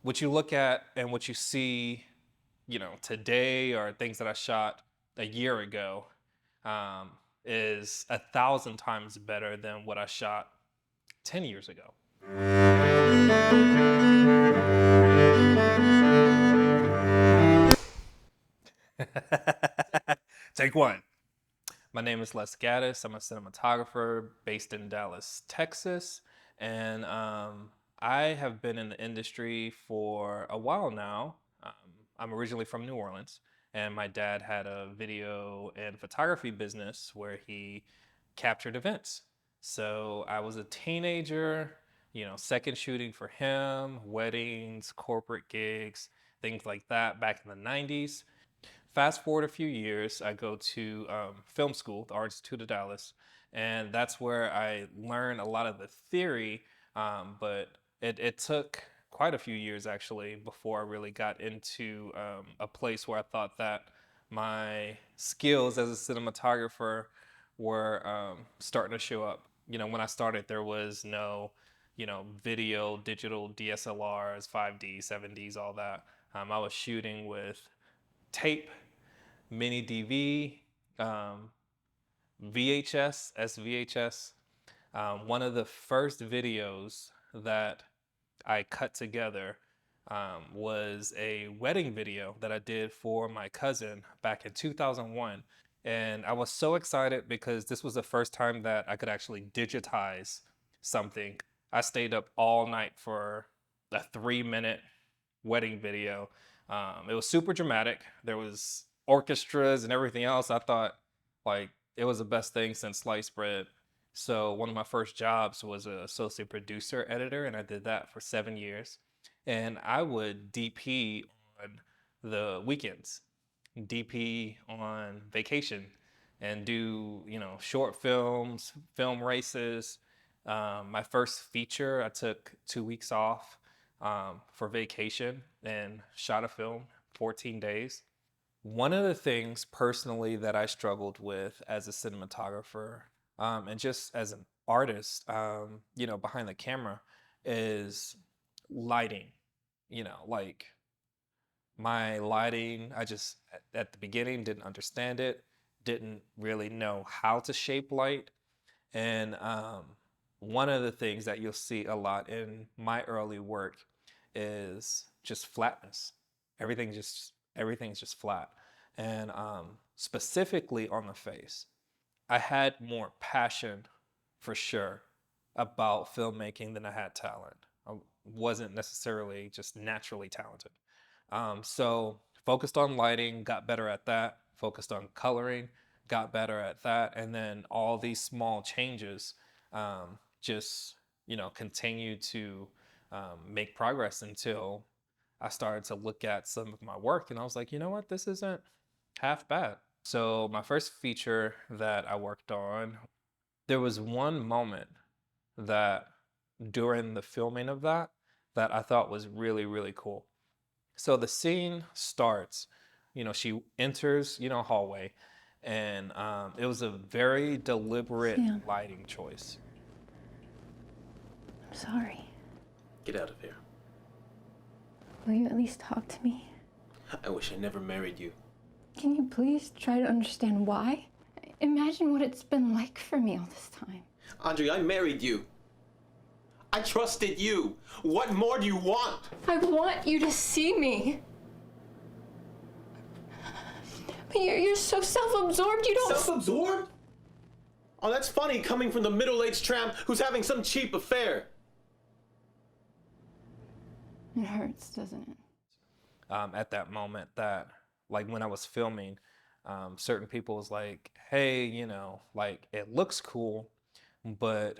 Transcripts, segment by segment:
what you look at and what you see, today or things that I shot a year ago, um, is 1,000 times better than what I shot 10 years ago. Take one. My name is Gaddis. I'm a cinematographer based in Dallas, Texas. And I have been in the industry for a while now. I'm originally from New Orleans, and my dad had a video and photography business where he captured events. So I was a teenager, second shooting for him, weddings, corporate gigs, things like that back in the 90s. Fast forward a few years, I go to film school, the Art Institute of Dallas, and that's where I learned a lot of the theory, but it took quite a few years actually before I really got into a place where I thought that my skills as a cinematographer were starting to show up. When I started, there was no, video, digital DSLRs, 5D, 7Ds, all that. I was shooting with tape, mini DV, VHS, SVHS. One of the first videos that I cut together was a wedding video that I did for my cousin back in 2001. And I was so excited because this was the first time that I could actually digitize something. I stayed up all night for a 3-minute wedding video. It was super dramatic. There was orchestras and everything else. I thought like it was the best thing since sliced bread. So one of my first jobs was an associate producer editor, and I did that for 7 years. And I would DP on the weekends, DP on vacation, and do short films, film races. My first feature, I took 2 weeks off for vacation and shot a film 14 days. One of the things personally that I struggled with as a cinematographer and just as an artist, behind the camera is lighting. Like my lighting, I just at the beginning didn't understand it, didn't really know how to shape light. And one of the things that you'll see a lot in my early work is just flatness. Everything's just flat. And specifically on the face, I had more passion for sure about filmmaking than I had talent. I wasn't necessarily just naturally talented. So focused on lighting, got better at that. Focused on coloring, got better at that. And then all these small changes just, continue to make progress until I started to look at some of my work and I was like, you know what, this isn't half bad. So my first feature that I worked on, there was one moment that during the filming of that I thought was really, really cool. So the scene starts, she enters, hallway, and it was a very deliberate Sam. lighting choice. I'm sorry. Get out of here. Will you at least talk to me? I wish I never married you. Can you please try to understand why? Imagine what it's been like for me all this time. Andre, I married you. I trusted you. What more do you want? I want you to see me. But you're so self-absorbed, you don't... Self-absorbed? Oh, that's funny coming from the middle-aged tramp who's having some cheap affair. It hurts, doesn't it? At that moment that, like when I was filming, certain people was like, hey, like it looks cool, but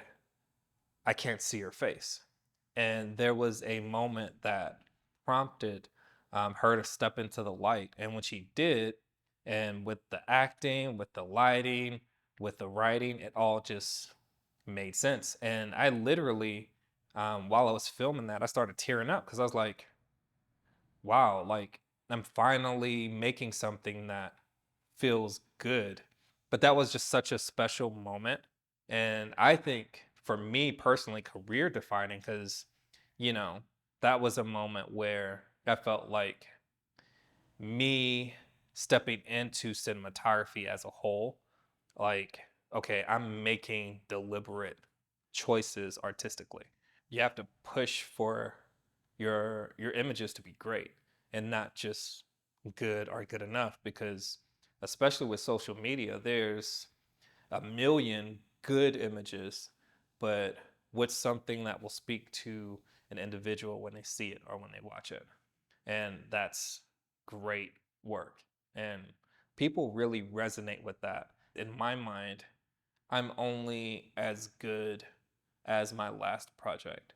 I can't see your face. And there was a moment that prompted her to step into the light. And when she did, and with the acting, with the lighting, with the writing, it all just made sense. And I literally, while I was filming that, I started tearing up because I was like, wow, like I'm finally making something that feels good. But that was just such a special moment. And I think for me personally, career defining, because, you know, that was a moment where I felt like me stepping into cinematography as a whole, like, okay, I'm making deliberate choices artistically. You have to push for your images to be great and not just good or good enough, because especially with social media, there's a million good images, but what's something that will speak to an individual when they see it or when they watch it? And that's great work. And people really resonate with that. In my mind, I'm only as good as my last project.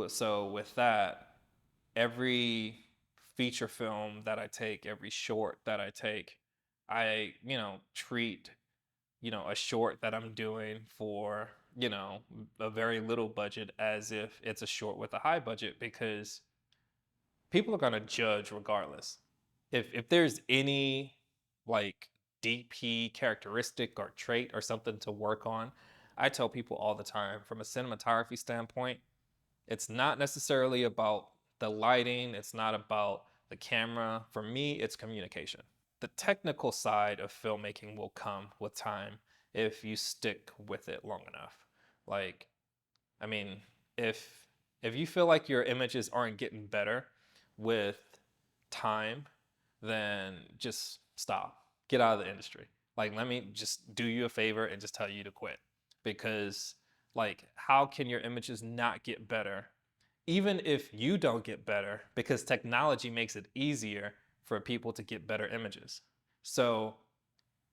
So with that, every feature film that I take, every short that I take, I, treat, a short that I'm doing for, a very little budget as if it's a short with a high budget, because people are going to judge regardless. If there's any like DP characteristic or trait or something to work on, I tell people all the time from a cinematography standpoint, it's not necessarily about the lighting, it's not about the camera. For me, it's communication. The technical side of filmmaking will come with time if you stick with it long enough. Like, I mean, if if you feel like your images aren't getting better with time, then just stop. Get out of the industry. Like, let me just do you a favor and just tell you to quit. Because, like, how can your images not get better even if you don't get better? Because technology makes it easier for people to get better images. So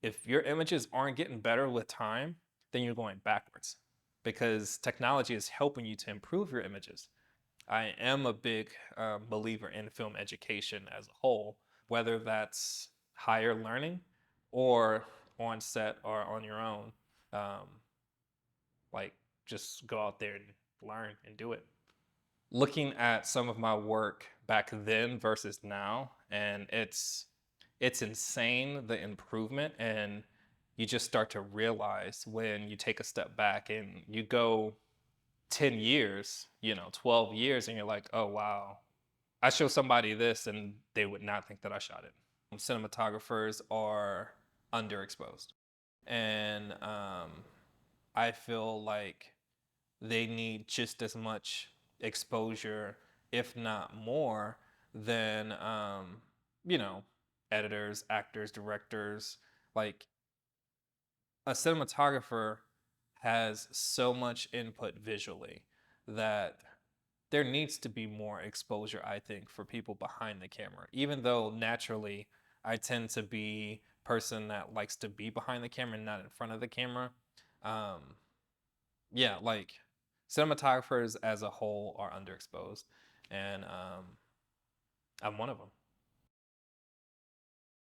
if your images aren't getting better with time, then you're going backwards, because technology is helping you to improve your images. I am a big believer in film education as a whole, whether that's higher learning or on set or on your own. Um, like, just go out there and learn and do it. Looking at some of my work back then versus now, and it's insane the improvement. And you just start to realize when you take a step back and you go 10 years, 12 years, and you're like, oh wow, I show somebody this and they would not think that I shot it. Cinematographers are underexposed, and I feel like they need just as much exposure, if not more, than you know, editors, actors, directors. Like, a cinematographer has so much input visually that there needs to be more exposure, I think, for people behind the camera. Even though naturally I tend to be a person that likes to be behind the camera and not in front of the camera. Um, yeah, like, cinematographers as a whole are underexposed, and I'm one of them.